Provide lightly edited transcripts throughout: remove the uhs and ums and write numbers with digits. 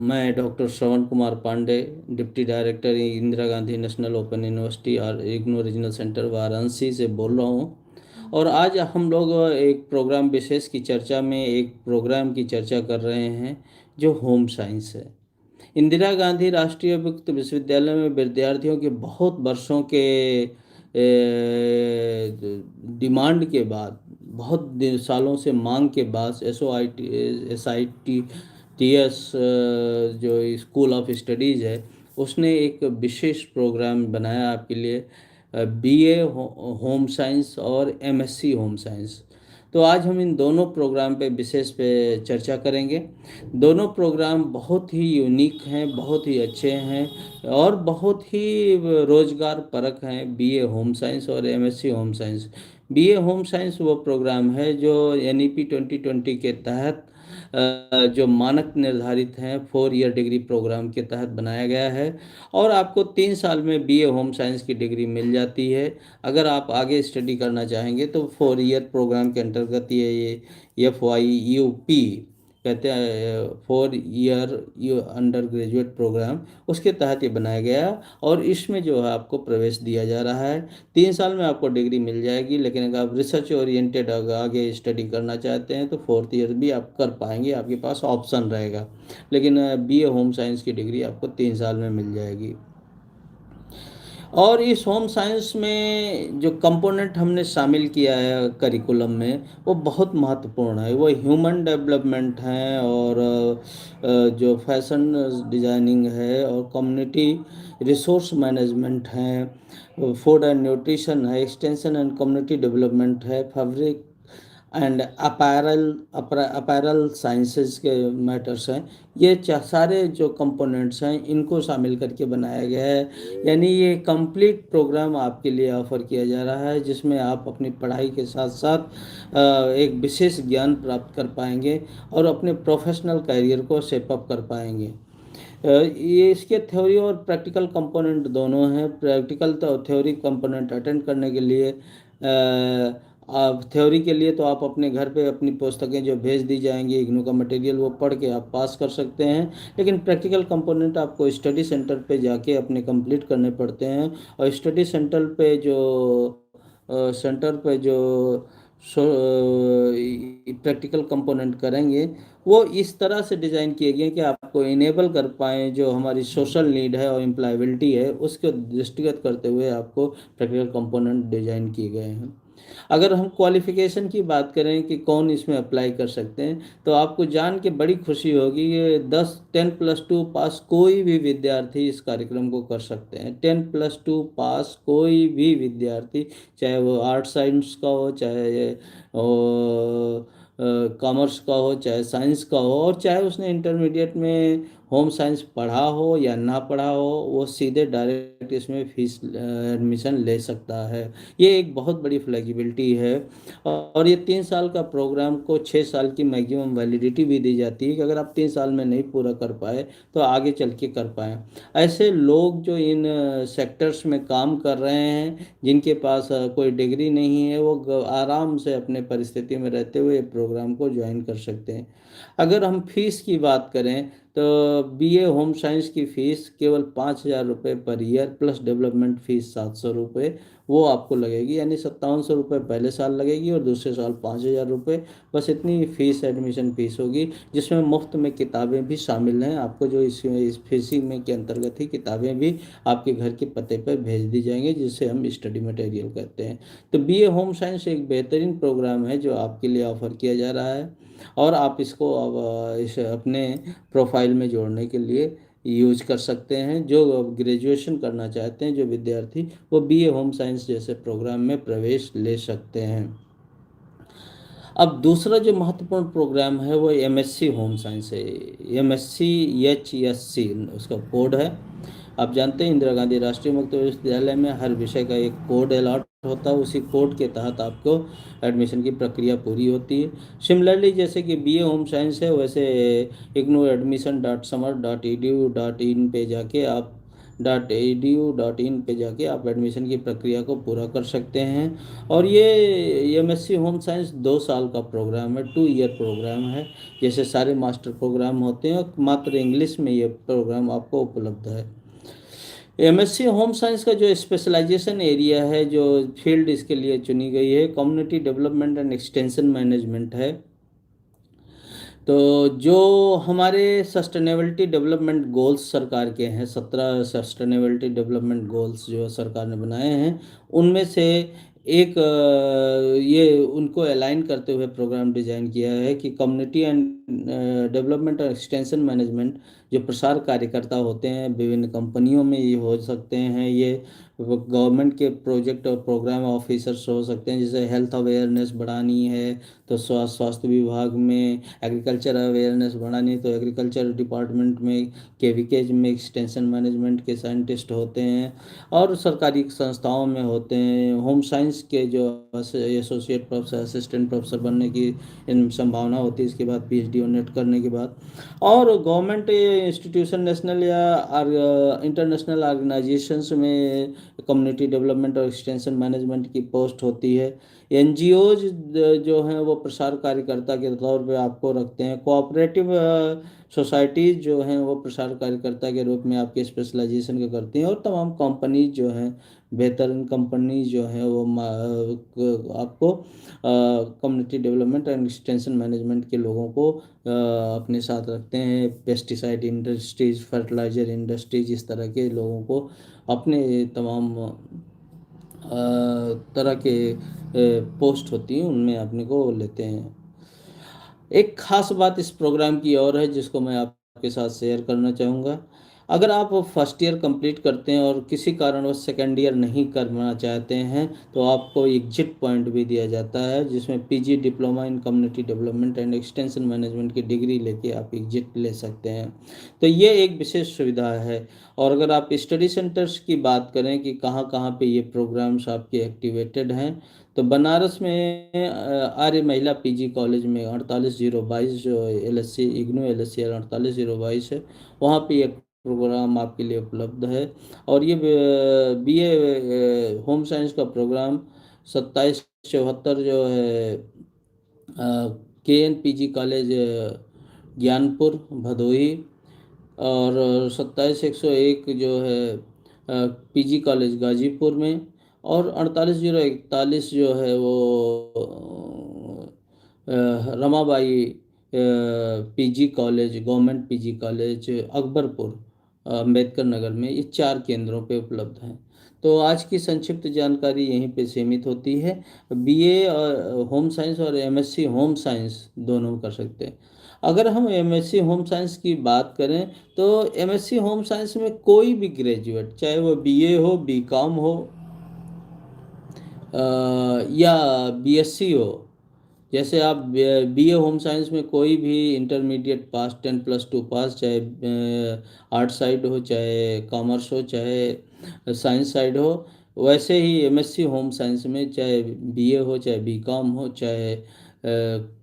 मैं doctor Shravan Kumar Pandey, deputy director Indira Gandhi national open university और IGNOU regional centre Varanasi से बोल रहा हूँ। और आज हम लोग एक प्रोग्राम विशेष की चर्चा में एक प्रोग्राम की चर्चा कर रहे हैं जो होम साइंस है। इंदिरा गांधी राष्ट्रीय मुक्त विश्वविद्यालय में विद्यार्थियों के बहुत वर्षों के डिमांड के बाद, बहुत सालों से मांग के बाद SOITS जो स्कूल ऑफ स्टडीज़ है, उसने एक विशेष प्रोग्राम बनाया आपके लिए, BA होम साइंस और MSc होम साइंस। तो आज हम इन दोनों प्रोग्राम पे विशेष पे चर्चा करेंगे। दोनों प्रोग्राम बहुत ही यूनिक हैं, बहुत ही अच्छे हैं और बहुत ही रोजगार परक हैं। BA होम साइंस और MSc home science. BA home science वो प्रोग्राम है जो NEP 2020 के तहत जो मानक निर्धारित हैं 4 ईयर डिग्री प्रोग्राम के तहत बनाया गया है और आपको 3 साल में BA होम साइंस की डिग्री मिल जाती है। अगर आप आगे स्टडी करना चाहेंगे तो 4 ईयर प्रोग्राम के अंतर्गत ये FYUP कहते हैं, 4 ईयर अंडर ग्रेजुएट प्रोग्राम, उसके तहत ये बनाया गया और इसमें जो है आपको प्रवेश दिया जा रहा है। 3 साल में आपको डिग्री मिल जाएगी, लेकिन अगर आप रिसर्च ओरिएंटेड आगे स्टडी करना चाहते हैं तो 4th ईयर भी आप कर पाएंगे, आपके पास ऑप्शन रहेगा। लेकिन BA होम साइंस की डिग्री आपको 3 साल में मिल जाएगी। और इस होम साइंस में जो कंपोनेंट हमने शामिल किया है करिकुलम में, वो बहुत महत्वपूर्ण है। वो ह्यूमन डेवलपमेंट है और जो फैशन डिजाइनिंग है और कम्युनिटी रिसोर्स मैनेजमेंट है, फूड एंड न्यूट्रिशन है, एक्सटेंशन एंड कम्युनिटी डेवलपमेंट है, फैब्रिक एंड अपैरल साइंसेज के मैटर्स हैं। ये सारे जो कंपोनेंट्स हैं इनको शामिल करके बनाया गया है। यानी ये कंप्लीट प्रोग्राम आपके लिए ऑफर किया जा रहा है, जिसमें आप अपनी पढ़ाई के साथ साथ एक विशेष ज्ञान प्राप्त कर पाएंगे और अपने प्रोफेशनल करियर को शेप अप कर पाएंगे। ये इसके थ्योरी और प्रैक्टिकल कंपोनेंट दोनों हैं। प्रैक्टिकल तो थ्योरी कंपोनेंट अटेंड करने के लिए आप थ्योरी के लिए तो आप अपने घर पे अपनी पुस्तकें जो भेज दी जाएंगी इग्नू का मटेरियल, वो पढ़ के आप पास कर सकते हैं। लेकिन प्रैक्टिकल कंपोनेंट आपको स्टडी सेंटर पे जाके अपने कंप्लीट करने पड़ते हैं। और स्टडी सेंटर पे जो प्रैक्टिकल कंपोनेंट करेंगे, वो इस तरह से डिज़ाइन किए गए कि आपको इनेबल कर पाएँ जो हमारी सोशल नीड है और एम्प्लॉयबिलिटी है, उसको दृष्टिगत करते हुए आपको प्रैक्टिकल कंपोनेंट डिज़ाइन किए गए हैं। अगर हम क्वालिफ़िकेशन की बात करें कि कौन इसमें अप्लाई कर सकते हैं, तो आपको जान के बड़ी खुशी होगी कि 10+2 पास कोई भी विद्यार्थी इस कार्यक्रम को कर सकते हैं। 10+2 पास कोई भी विद्यार्थी, चाहे वो आर्ट साइंस का हो, चाहे कॉमर्स का हो, चाहे साइंस का हो, और चाहे उसने इंटरमीडिएट में होम साइंस पढ़ा हो या ना पढ़ा हो, वो सीधे डायरेक्ट इसमें फीस एडमिशन ले सकता है। ये एक बहुत बड़ी फ्लेक्सिबिलिटी है। और ये 3 साल का प्रोग्राम को 6 साल की मैक्सिमम वैलिडिटी भी दी जाती है कि अगर आप 3 साल में नहीं पूरा कर पाए तो आगे चल के कर पाएँ। ऐसे लोग जो इन सेक्टर्स में काम कर रहे हैं, जिनके पास कोई डिग्री नहीं है, वो आराम से अपने परिस्थिति में रहते हुए प्रोग्राम को ज्वाइन कर सकते हैं। अगर हम फीस की बात करें तो BA होम साइंस की फ़ीस केवल 5,000 रुपये per year plus development fees 700 रुपये वो आपको लगेगी। यानी 5700 रुपये पहले साल लगेगी और दूसरे साल 5,000 रुपये। बस इतनी फ़ीस एडमिशन फ़ीस होगी, जिसमें मुफ्त में किताबें भी शामिल हैं। आपको जो इस फीस में के अंतर्गत ही किताबें भी आपके घर के पते पर भेज दी जाएंगी, जिसे हम स्टडी मटेरियल कहते हैं। तो BA होम साइंस एक बेहतरीन प्रोग्राम है जो आपके लिए ऑफ़र किया जा रहा है और आप इसको अब इस अपने प्रोफाइल में जोड़ने के लिए यूज कर सकते हैं। जो ग्रेजुएशन करना चाहते हैं जो विद्यार्थी, वो BA होम साइंस जैसे प्रोग्राम में प्रवेश ले सकते हैं। अब दूसरा जो महत्वपूर्ण प्रोग्राम है वो MSc होम साइंस है। MSc HSC उसका कोड है। आप जानते हैं इंदिरा गांधी राष्ट्रीय मुक्त विश्वविद्यालय में हर विषय का एक कोड अलॉट होता है। उसी कोड के तहत आपको एडमिशन की प्रक्रिया पूरी होती है। सिमिलरली जैसे कि BA होम साइंस है, वैसे ignuadmission.samar.edu.in पे जाके आप www.homescience.edu.in पे जाके आप एडमिशन की प्रक्रिया को पूरा कर सकते हैं। और ये एमएससी होम साइंस 2 साल का प्रोग्राम है, 2 ईयर प्रोग्राम है। जैसे सारे मास्टर प्रोग्राम होते हैं, मात्र इंग्लिश में ये प्रोग्राम आपको उपलब्ध है। एमएससी होम साइंस का जो स्पेशलाइजेशन एरिया है, जो फील्ड इसके लिए चुनी गई है, community development and extension management है। तो जो हमारे सस्टेनेबिलिटी डेवलपमेंट गोल्स सरकार के हैं, 17 सस्टेनेबिलिटी डेवलपमेंट गोल्स जो सरकार ने बनाए हैं, उनमें से एक ये उनको अलाइन करते हुए प्रोग्राम डिजाइन किया है कि कम्युनिटी एंड डेवलपमेंट और एक्सटेंशन मैनेजमेंट, जो प्रसार कार्यकर्ता होते हैं विभिन्न कंपनियों में, ये हो सकते हैं, ये गवर्नमेंट के प्रोजेक्ट और प्रोग्राम ऑफिसर्स हो सकते हैं। जैसे हेल्थ अवेयरनेस बढ़ानी है तो स्वास्थ्य विभाग में, एग्रीकल्चर अवेयरनेस बढ़ानी है तो एग्रीकल्चर डिपार्टमेंट में, केवीकेज में एक्सटेंशन मैनेजमेंट के साइंटिस्ट होते हैं, और सरकारी संस्थाओं में होते हैं। होम साइंस के जो एसोसिएट प्रोफेसर, असिस्टेंट प्रोफेसर बनने की इन संभावना होती है इसके बाद, पीएचडी और नेट करने के बाद। और गवर्नमेंट इंस्टीट्यूशन, नेशनल या इंटरनेशनल ऑर्गेनाइजेशंस में कम्युनिटी डेवलपमेंट और एक्सटेंशन मैनेजमेंट की पोस्ट होती है। एनजीओज जो हैं वो प्रसार कार्यकर्ता के तौर पे आपको रखते हैं। कोऑपरेटिव सोसाइटीज़ जो हैं वो प्रसार कार्यकर्ता के रूप में आपके स्पेशलाइजेशन का करती हैं। और तमाम कंपनीज जो हैं, बेहतरीन कंपनीज जो हैं, वो आपको community development and extension management के लोगों को अपने साथ रखते हैं। पेस्टिसाइड इंडस्ट्रीज, फर्टिलाइजर इंडस्ट्रीज, इस तरह के लोगों को अपने तमाम तरह के पोस्ट होती हैं उनमें अपने को लेते हैं। एक खास बात इस प्रोग्राम की और है जिसको मैं आपके साथ शेयर करना चाहूँगा। अगर आप फर्स्ट ईयर कंप्लीट करते हैं और किसी कारणवश सेकेंड ईयर नहीं करना चाहते हैं तो आपको एग्जिट पॉइंट भी दिया जाता है, जिसमें PG diploma in community development and extension management की डिग्री लेके आप एग्जिट ले सकते हैं। तो ये एक विशेष सुविधा है। और अगर आप स्टडी सेंटर्स की बात करें कि कहाँ कहाँ पे ये प्रोग्राम्स आपके एक्टिवेटेड हैं, तो बनारस में आर्य महिला पीजी कॉलेज में 48,022 जो एलएससी, इग्नू एलएससी 48,022 है, वहाँ पे ये प्रोग्राम आपके लिए उपलब्ध है। और ये बीए होम साइंस का प्रोग्राम 2774 जो है K N PG college Gyanpur Bhadohi, और 27,101 जो है पीजी कॉलेज गाजीपुर में, और 48,041 जो है वो Ramabai PG college, government PG college Akbarpur, Ambedkar Nagar में, ये 4 केंद्रों पे उपलब्ध हैं। तो आज की संक्षिप्त जानकारी यहीं पे सीमित होती है। बीए होम साइंस और एमएससी होम साइंस दोनों कर सकते हैं। अगर हम एमएससी होम साइंस की बात करें तो एमएससी होम साइंस में कोई भी ग्रेजुएट, चाहे वो बीए हो, बीकॉम हो, या बीएससी हो, जैसे आप बीए होम साइंस में कोई भी इंटरमीडिएट पास, 10+2 पास, चाहे आर्ट साइड हो, चाहे कॉमर्स हो, चाहे साइंस साइड हो, वैसे ही एमएससी होम साइंस में चाहे बीए हो, चाहे बीकॉम हो, चाहे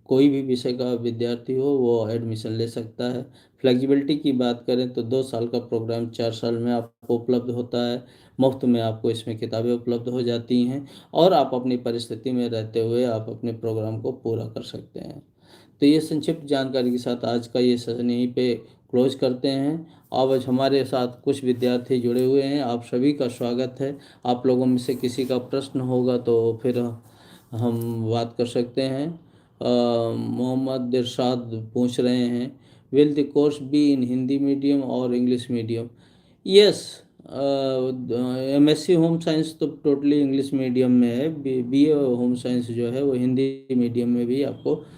कोई भी विषय का विद्यार्थी हो, वो एडमिशन ले सकता है। फ्लेक्सिबिलिटी की बात करें तो 2 साल का प्रोग्राम 4 साल में आपको उपलब्ध होता है। मुफ्त में आपको इसमें किताबें उपलब्ध हो जाती हैं, और आप अपनी परिस्थिति में रहते हुए आप अपने प्रोग्राम को पूरा कर सकते हैं। तो ये संक्षिप्त जानकारी के साथ आज का ये सेशन यहीं पे क्लोज करते हैं। अब आज हमारे साथ कुछ विद्यार्थी जुड़े हुए हैं, आप सभी का स्वागत है। आप लोगों में से किसी का प्रश्न होगा तो फिर हम बात कर सकते हैं। मोहम्मद इरशाद पूछ रहे हैं, will the course be in Hindi medium और English medium? Yes, MSc home science तो टोटली इंग्लिश मीडियम में है। बीए होम साइंस जो है वो हिंदी मीडियम में भी आपको